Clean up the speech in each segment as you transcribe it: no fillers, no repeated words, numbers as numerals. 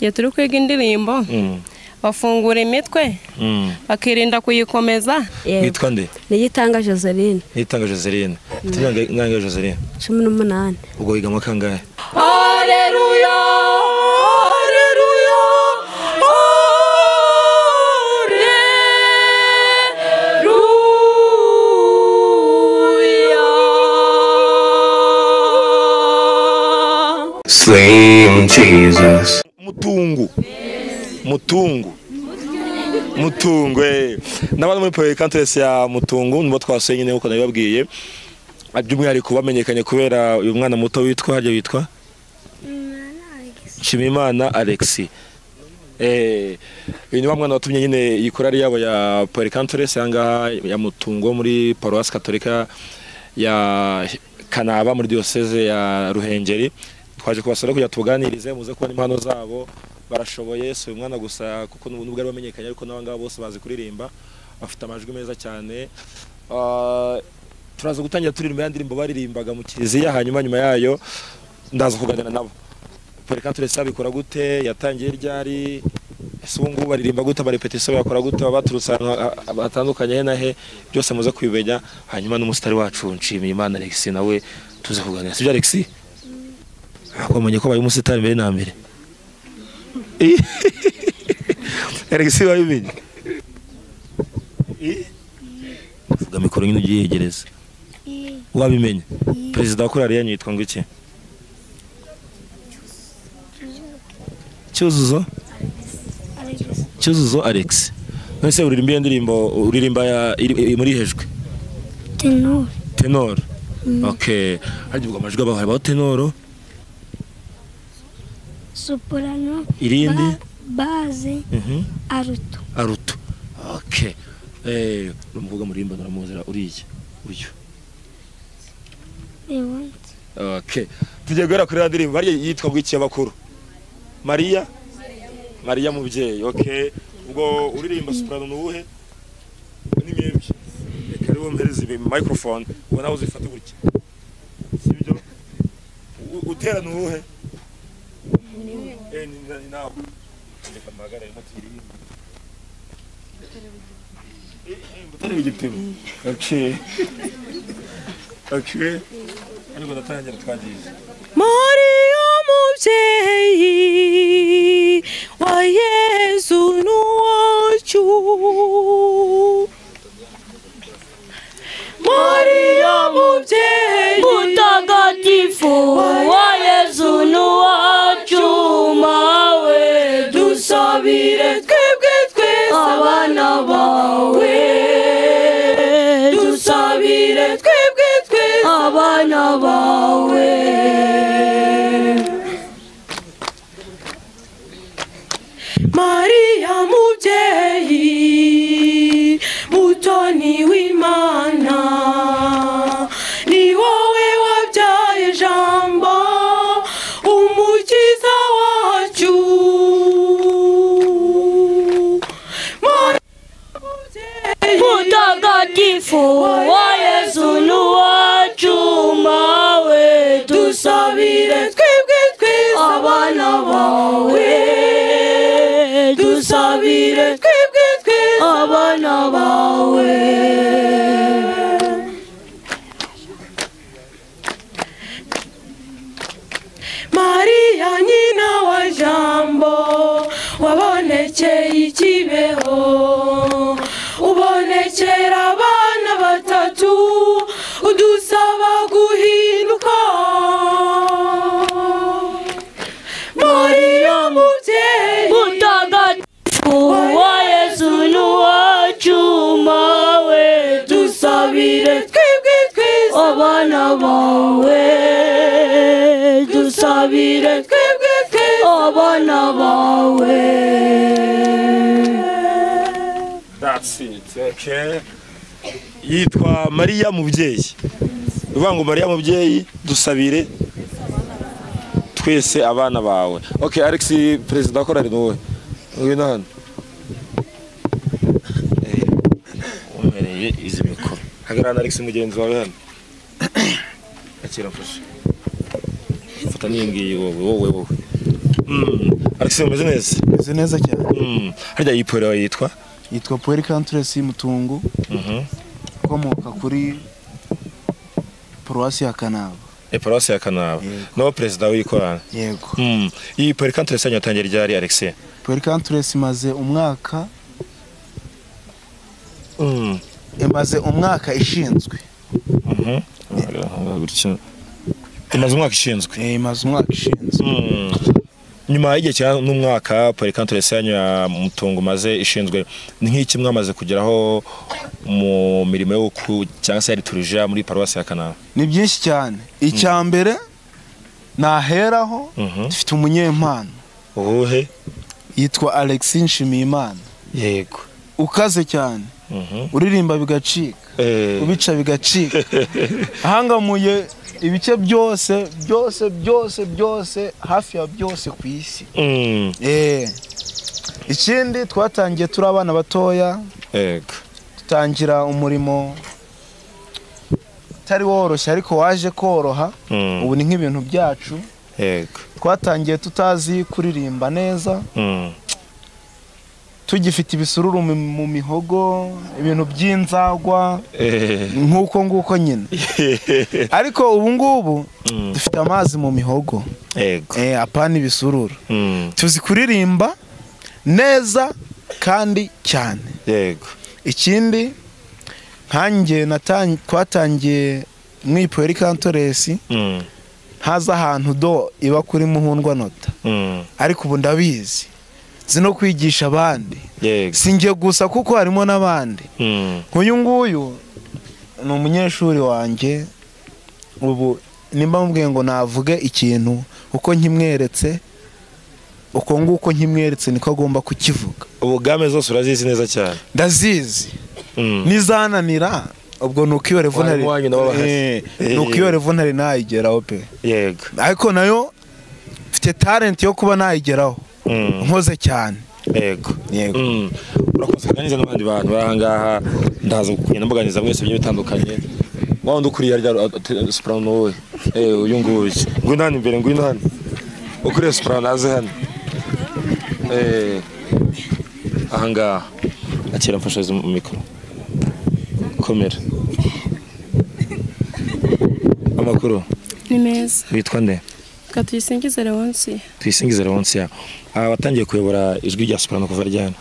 igihe turi kwiga indirimbo bafungura imitwe bakirinda kuyikomeza. Nitwa nde? Niyitanga Joseline. Nitanga Joseline. Tunanga Joseline. 18. Ubwo wiga mu kangahe? Haleluya. Slim Jesus. Mutungu. N'abantu muri Power Cantres ya Mutungu nibo twasuye nyine uko nabibabwiye. By'umwihariko bamenyekanye kubera uyu mwana muto witwa Nshimiyimana Alex. Uyu ni wa mwana watumye nyine ikorari yabo ya Power Cantres yanga ya Mutungo muri Paroisse Catholique ya Kanaba muri diocese ya Ruhengeri. Twaje kubasura kujya tuganirize muze kubona impano zabo barashoboye so umwana gusa kuko nubwo bari bamenyekanye ariko nabanga bose bazi kuririmba bafite amajwi meza cyane. Turaza gutangira turirimba yandirimbo baririmbaga mu kiliziya hanyuma nyuma yayo ndaza kuganira nabo. Power Cantres sabikora gute yatangiye ryari ese ubu ngubu baririmba gute barepetition bakora gute baturutse batandukanye nahe byose muze kwibenya hanyuma n'umusitari wacu Nshimiyimana Alex nawe tuze kuganira. Sibyo Alex? Akomenye ko bayi umusitari mbere na mbere. Alex bayimenye. Vuga mikoro nyine ugiyegereza. Wabimenye. President wa korali yanyu yitwa ngo iki? Cyuzuzo Alex. Nese uririmba indirimbo uririmba muri hejwe? Tenor. Okay. Hagivuga amajwi abaho tenoro. Soprano, irindi base, aruto. Okay. Umuvuga murimba naramuzira uriye. Uyu. Okay. Tujye gwera kuri ndirimbo bari yitwa gwiki y'abakuru. Maria mubyeyi. Okay. Ubwo uririmba soprano nubuhe? Ni mwebwe. Reka rero mpereze microphone ubona uzifata gutya. Sibyo? Utera nubuhe? Now. Okay. Ariko ndatangira twagiye. Maria mubyeyi wa Yesu nuwacu. Maria mubyeyi mutagatifu wa Yesu nuwacu, mawe dusabire twebwe twese abana bawe. Dusabire twebwe twese abana bawe. Maria mubyeyi mutoni w'Imana, ni wowe wabyaye Jambo umukiza wacu. Mutagatifu wa Yesu nuwacu, mawe dusabire twebwe twese abana bawe. Dusabire twebwe twese abana bawe. Maria nyina wa Jambo wabonekeye ikibeho, ubonekera abana batatu udusaba guhinduka. Maria mubyeyi mutagatifu wa Yesu nuwacu, mawe dusabire twebwe twese abana bawe. Dusabire twebwe twese abana bawe. That's it. Okay. Yitwa Maria mubyeyi. Uvango Maria mubyeyi dusabire twese abana bawe. Okay, Alex president korali nowe. Uyu nahano. Umereye izi mikoro. Hagarana Alex mugenzi wawe hano. Akira mfashe. Fata niyingiye wowe. Alex umeze neza? Meze neza cyane. Harya iyi poro yitwa? Yitwa Puericantres Mutungu. Komoka kuri Paruwasi ya Kanaba. Paruwasi ya Kanaba. No president w'ikora. Yego. Iyi Puericantres yanyatangiye ryari Alex? Puericantres imaze umwaka imaze umwaka ishinzwe. Imaze umwaka ishinzwe. Imaze umwaka ishinzwe. Nyuma y'igihe cya n'umwaka Puericantres ya Mutungu maze ishinzwe ni nk'iki mwamaze kugeraho mu mirimo yo cyangwa se liturujia muri Paruwasi ya Kanaba? Ni byinshi cyane. Icya mbere naheraho dufite umunyempano. Uhuhe? Yitwa Alex Nshimiyimana. Yego. Ukaze cyane. Uririmba bigacika. Ubica bigacika. Ahangamuye ibice byose hafi ya byose ku isi. Ikindi twatangiye turi abana batoya. Yego. Tutangira umurimo utari woroshye ariko waje koroha. Ubu ni nk'ibintu byacu. Yego. Twatangiye tutazi kuririmba neza. Tugifite ibisururu mu mihogo, ibintu by'inzagwa nk'uko nguko nyine. Ariko ubu ngubu dufite amazi mu mihogo. Yego. Apana ibisururu. Tuzi kuririmba neza kandi cyane. Yego. Ikindi nkanjye twatangiye mu Puericantres haza ahantu do iba kuri Muhundwa nota. Ariko ubu ndabizi zino kwigisha abandi. Singiye gusa kuko harimo n'abandi. Nk'uyu nguyu ni umunyeshuri wanjye. Ubu nimba mubwiye ngo navuge ikintu uko nkimweretse uko nguko nkimweretse niko agomba kukivuga. Ubu game zose urazizi neza cyane? Ndazizi. Nizananira ubwo nuko iyo revonari nuko iyo revonari nayigeraho pe. Yego. Ariko nayo mfite talent yo kuba nayigeraho. Nkoze cyane. Yego. Yego. Urakoze kanyiza n'abandi bantu barangaha ndaza kugenda mbuganiza mwese byo bitandukanye. Wawundi ukuriye rya soprano we. Uyu nguyu. Ngwino hano imbere, ngwino hano. Ukuriye soprano aze hano. Ahangaha akira mfasha mu mikoro. Komera. Amakuru? Ni meza. Witwa nde? Tuyisingize Leonsia. Tuyisingize Leonsia. Watangiye kuyobora ijwi rya soprano kuva ryana?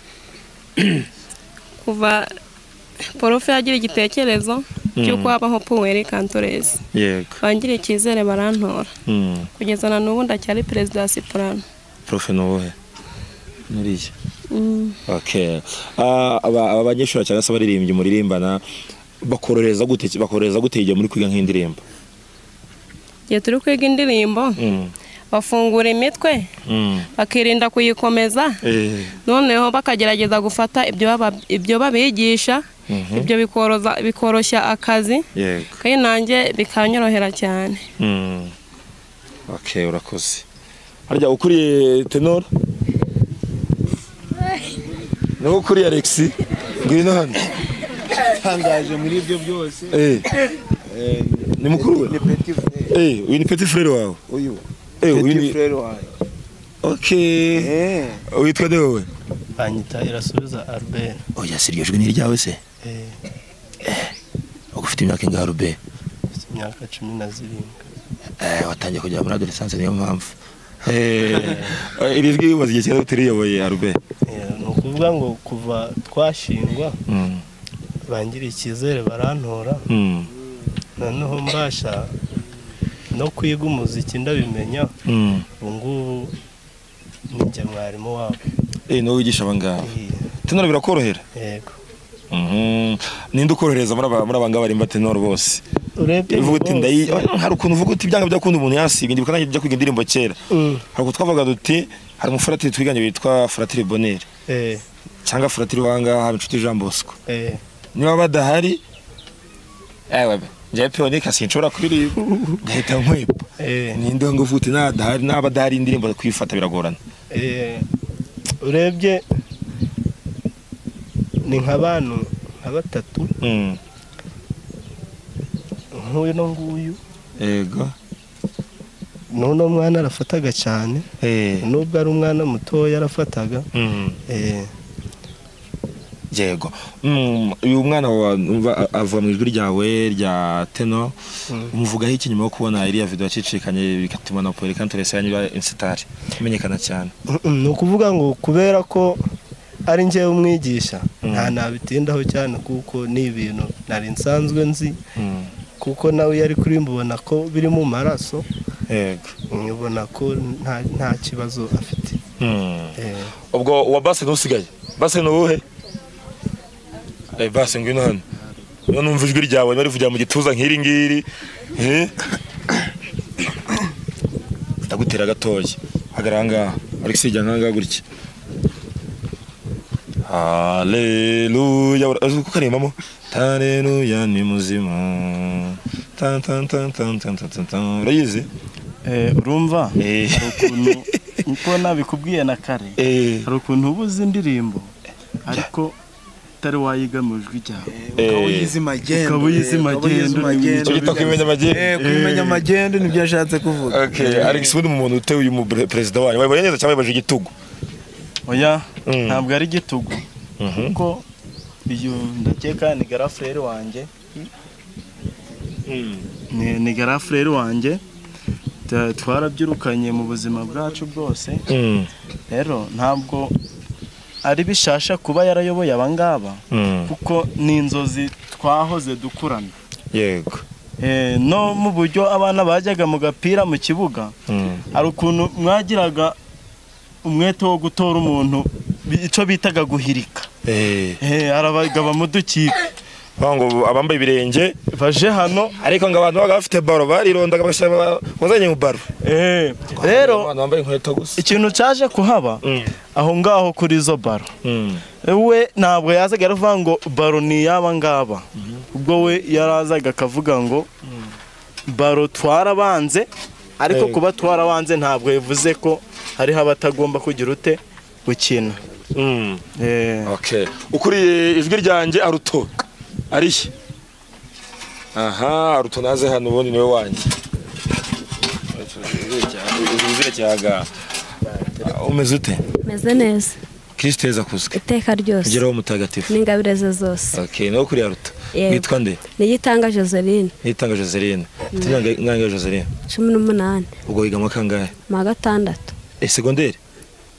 Kuva Profe yagira igitekerezo cy'uko habaho Puericantres. Yego. Bangira icyizere barantora. Kugeza na n'ubu ndacyari president wa soprano. Profe nowe? Nuriye. Okay. Abanyeshuri cyangwa se abaririmbyi muririmbana bakororeza gute igihe muri kwiga nk'indirimbo? Iyo turi kwiga indirimbo bafungura imitwe bakirinda kuyikomeza noneho bakagerageza gufata ibyo babigisha ibyo bikoroshya akazi kandi nanjye bikanyorohera cyane. Okay, urakoze. Harya ukuriye tenor? No ukuriye Alex? Ngwino hano. Tangaje muri ibyo byose. Ni mukuru we? Ni petit frère. Uyu ni petit frère wawe? Uyu. Petit frère wawe. Okay. Witwa nde wowe? Banyita Irasubiza Albert. Oya siriyojwe ni ryawe se? Ufite imyaka ingahe Albert? Imyaka 17. Watangiye kujya muri adolescence niyo mpamvu. Iri jwi umaze igihe cyane utiriyoboye Albert? Ni ukuvuga ngo kuva twashingwa bangira icyizere barantora. Noneho mbasha no kwiga umuziki ndabimenya. Ubu ngubu njye mwarimu wabo. No wigisha abangaba. Tenor birakorohera? Yego. Ninde ukorohereza muri abangaba barimba tenor bose? Urebye uvuga uti hari ukuntu uvuga uti byanga byakunda umuntu yasiga ndi bukana kujya kwiga indirimbo kera. Hari uko twavuga duti hari umufuratiri twiganye bitwa Fratire Bonheur. Cyangwa Fratire wanga haba inshuti Jean Bosco. Niba badahari njye pe onika sinshobora kuririmba ngahita nkwepa. Ninde ngo uvuga uti n'abadahari indirimbo kwifata biragorana? Urebye ni nk'abantu nka batatu. Nk'uyu no nguyu. Yego. n'uno mwana arafataga cyane nubwo ari umwana mutoya yarafataga yego uyu mwana ava mu ijwi ryawe rya Teno umuvugaho iki nyuma yo kubona iriya video yacicikanye bigatuma na Polycantres yanyura insitari imenyekana cyane? ni ukuvuga ngo kubera ko ari njyewe umwigisha nta nabitindaho cyane kuko ni ibintu nari nsanzwe nzi kuko nawe yari kuri mbona ko biri mu maraso yego nkibona ko nta kibazo afite ubwo wa base nusigaye base nuhe base ngwino hano yo numva ijwi ryawe bari vugira mu gituza nkiri ngiri ndagutera gatoya hagaranga Alex ijya nkanga gutya haleluya uko karimamo haleluya ni muzima tan tan tan tan tan tan urayizi urumva ukuntu uko nabikubwiye na kare hari ukuntu ubuze indirimbo ariko tari wayiga mu jwi ryawe ukabuyizi magendo cyo kumenya magendo nibyo yashatse kuvuga. Okay, Alex undi muntu utewe uyu president wanyu wabaye neza cyangwa baje igitugu? Oya ntabwo ari igitugu kuko iyo ndakeka ni garafrere wanjye ni garafrere wanjye twarabyirukanye mu buzima bwacu bwose rero ntabwo ari bishasha kuba yarayoboye abangaba kuko ni inzozi twahoze dukurana yego no mu buryo abana bajyaga mu gapira mu kibuga hari ukuntu mwagiraga umwete wo gutora umuntu icyo bitaga guhirika arabagaba mu dukipe bango abambaye ibirenge baje hano ariko ngo abantu bagafite baro barirondaga bashaka bazanye mu baro rero abantu bambaye inkweto gusa ikintu cyaje kuhaba aho ngaho kuri izo baro we ntabwo yazaga aravuga ngo baro ni yaba ngaba ubwo we yarazaga akavuga ngo baro twarabanze ariko kuba twarabanze ntabwo bivuze ko hariho abatagomba kugira ute gukina okay ukuriye ijwi ryanjye aruto arihe aha aruto naze hano ubundi niwe wanjye uzire cyaga umeze ute? meze neza Kristo yeza kuzwe iteka ryose ugeraho mutagatifu n'ingabireze zose. Okay no kuri aruto nitwa nde? Niyitanga Joseline. Niyitanga Joseline tunanga Joseline 18 ubwo wiga mu kangahe? mu gatandatu secondaire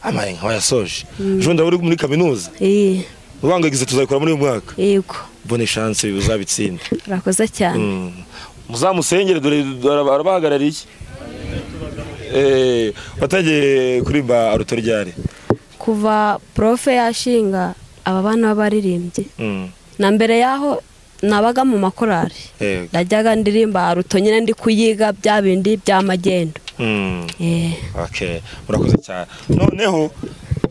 amaye nka yasoje jonda uri muri kaminuza ubangagize tuzakora muri uyu mwaka yego bonne chance uzabitsinda urakoze cyane muzamusengere dore arabahagarariye watangiye kurimba aruto ryari? kuva profe yashinga aba bana b'abaririmbyi na mbere yaho nabaga mu makorari ndajyaga ndirimba aruto nyine ndi kuyiga bya bindi bya magendo. Okay murakoze cyane noneho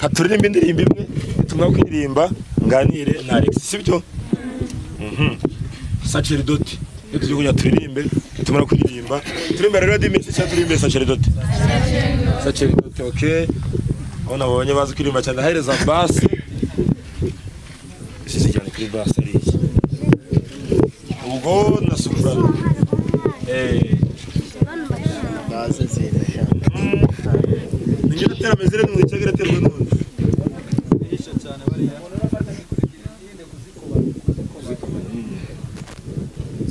katuririmba indirimbo imwe tumwa kuririmba nganire na Alex sibyo? Sacerdote tujye kujya turirimbe tumara kuririmba turirimba rero dimisi cyangwa turirimbe Sacerdote. Okay ona bonye bazi kuririmba cyane hahereza bass sisi cyane kuri bass ari ubwo nasubira baze zire ningira tera mezire mu cyagera terwa none isha cyane bari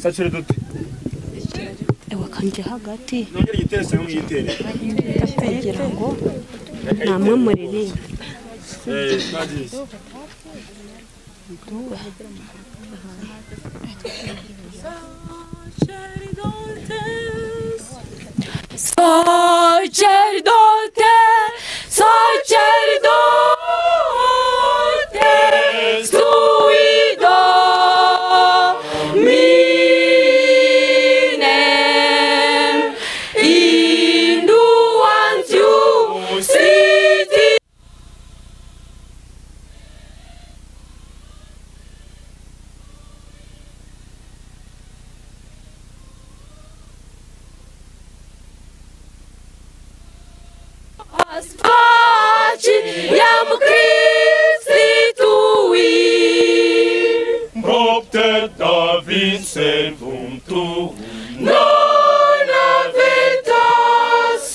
Sacerdote ewa kanje hagati nongera giterese mu yitere kugira ngo namwe muririmbe Nadis Sacerdote, sacerdote, suido minem induantium siti. Paciam Christui propter David servum tuum non avertas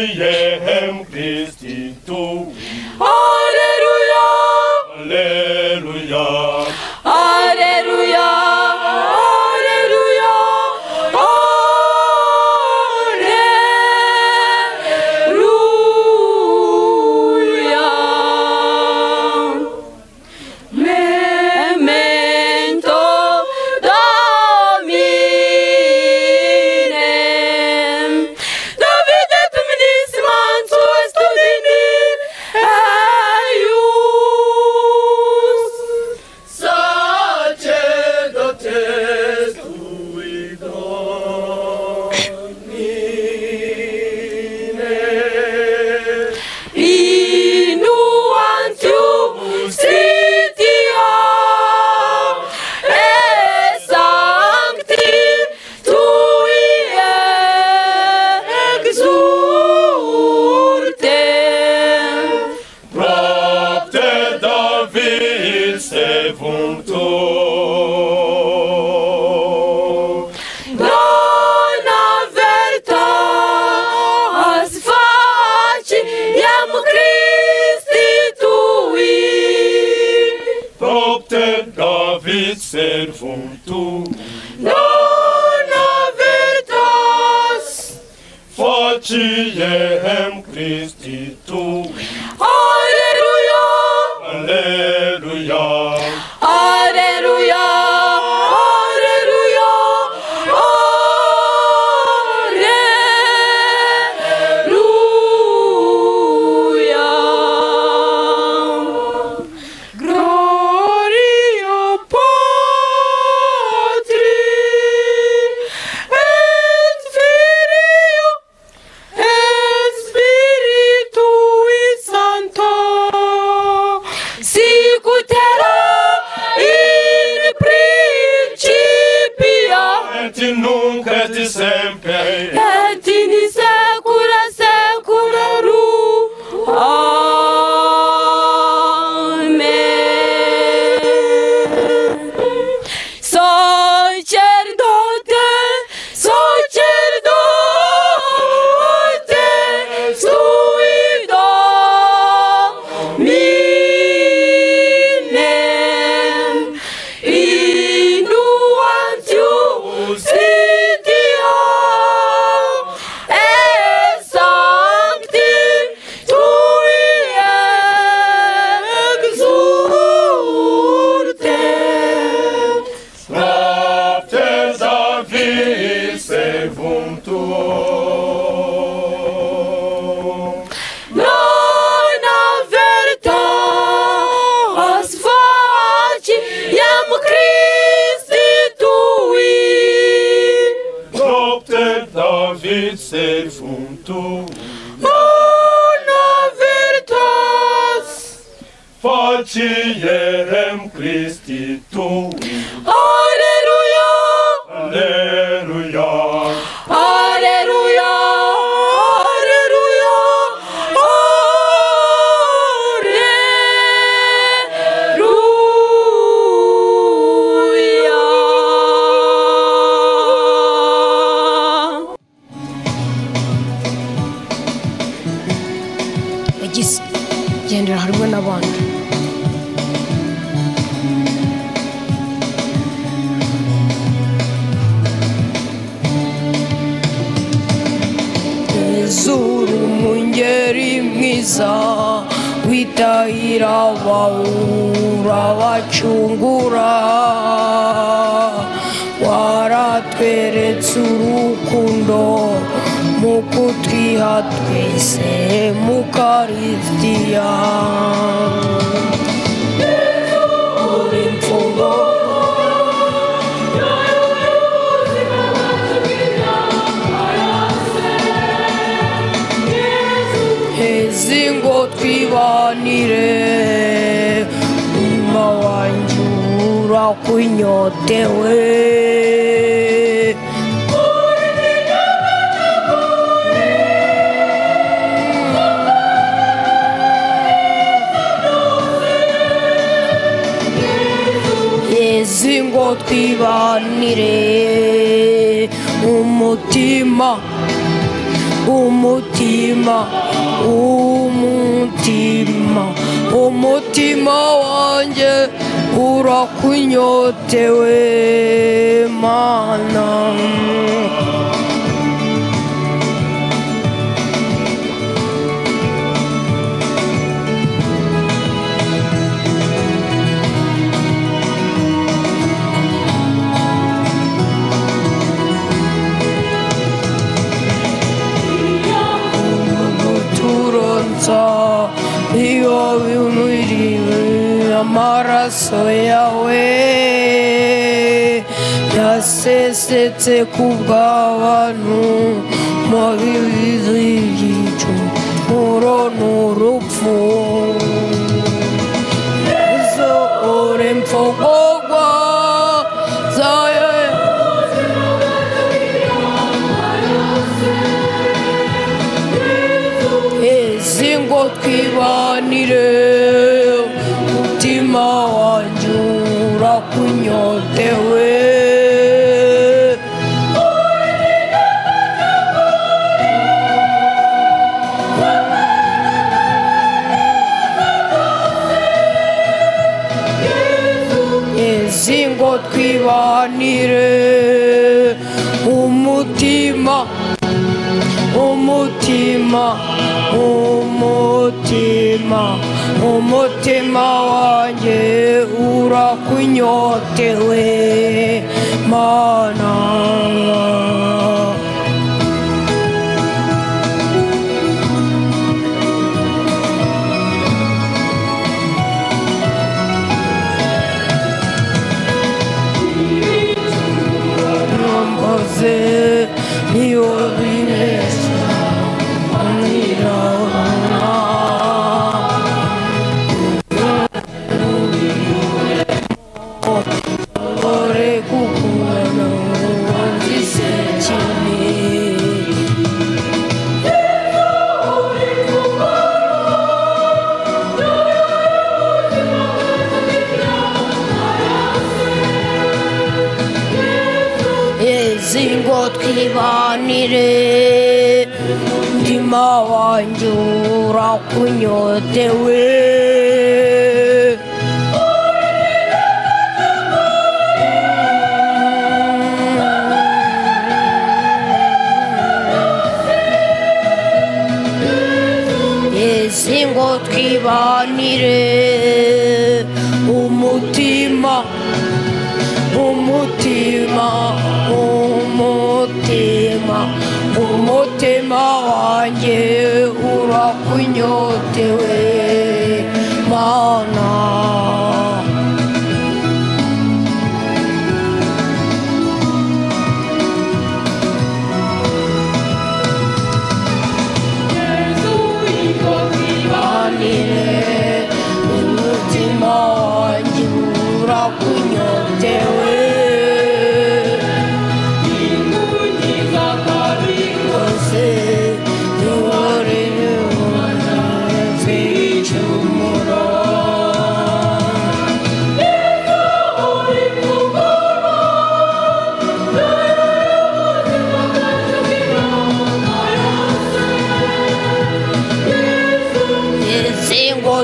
Faciem Christi tu. Alleluia. Alleluia. Alleluia. Servum tu, dona veritas, faciem Christi tu. Alleluia, alleluia, alleluia, alleluia, alleluia. Gloria Patri et Filio et Spiritui Sancto, sicut erat in principio et in nunc et in semper et in saecula saeculorum. Amen. Sacerdote, sacerdote, sui Domine, in nuantius Christia et sancti tui exurte. Raptes David servum tuum. Dona veritas faciem Christi tui. Propter David servum tuum. Dona veritas Faciem Christi tuum. Alleluia, Alleluia, alleluia, alleluia, alleluia. yagize gendera hamwe n'abandi. Zuru mungeri mwiza witahira abahura bacungura, waratweretse urukundo mu kutwiha twese mu Karisitiya. Uri imfungo hezi ngo twibanire, mama wanjye urakunyotewe. Hezi ngo twibanire umutima umutima wanjye urakunyotewe Mana. Iyo bimuriwe amaraso yawe yasesetse ku bw'abantu mu bibi by'igicumuro n'urupfu izo uri mfogorwa zayo ngo twibanire umutima wanjye urakunyotewe ngo twibanire umutima wanjye urakunyotewe Mana. Nambaze niyo bimeze ngo twibanire umutima wanjye urakunyotewe ngo twibanire umutima wanjye urakunyotewe Mana. Umutima wanjye urakunyotewe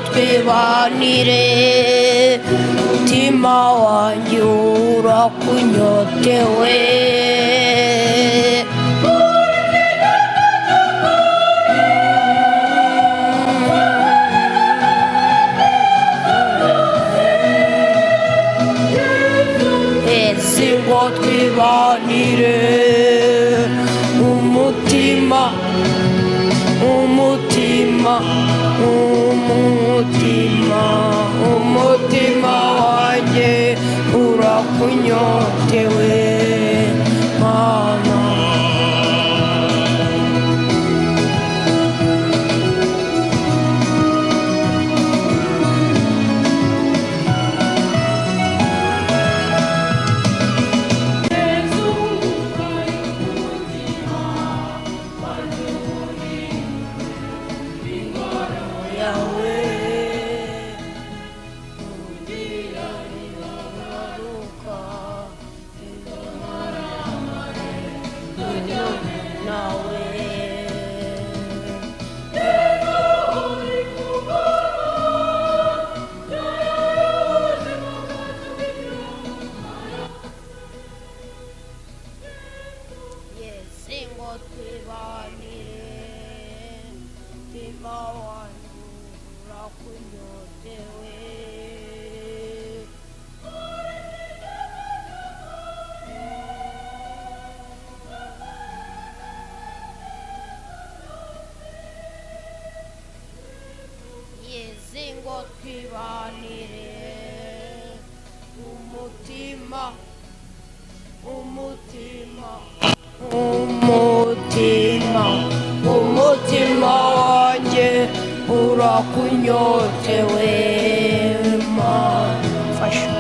twibanire umutima wanjye urakunyotewe ngo twibanire umutima wanjye urakunyotewe Mana. umutima wanjye urakunyotewe Mana fasha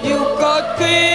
you got me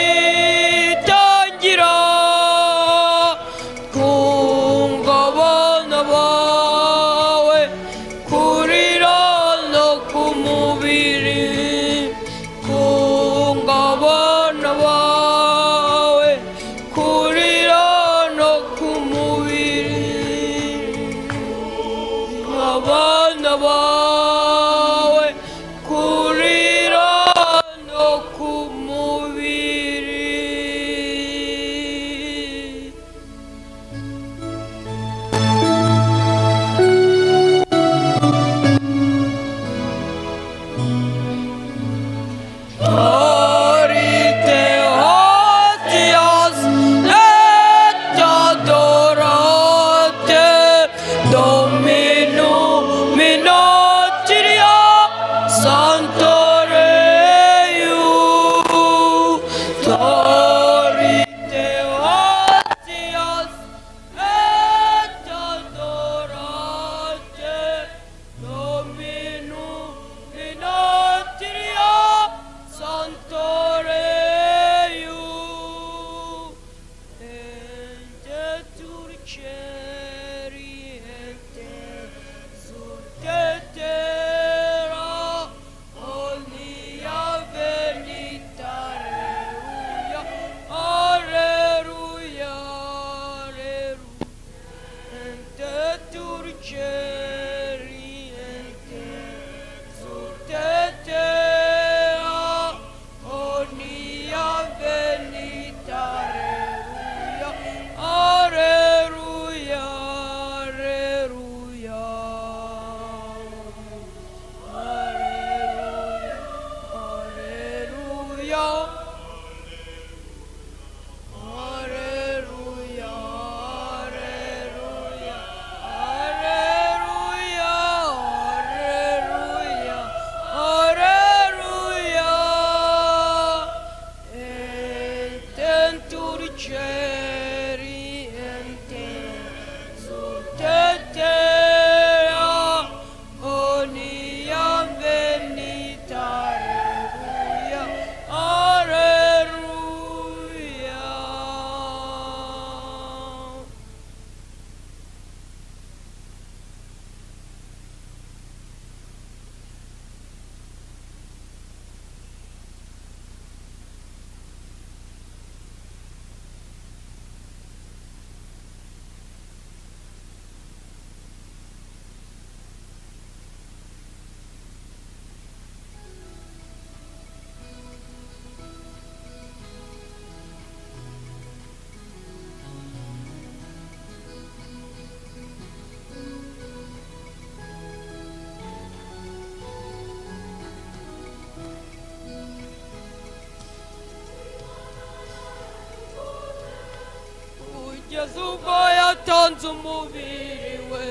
Yazuba yatanze umubiri we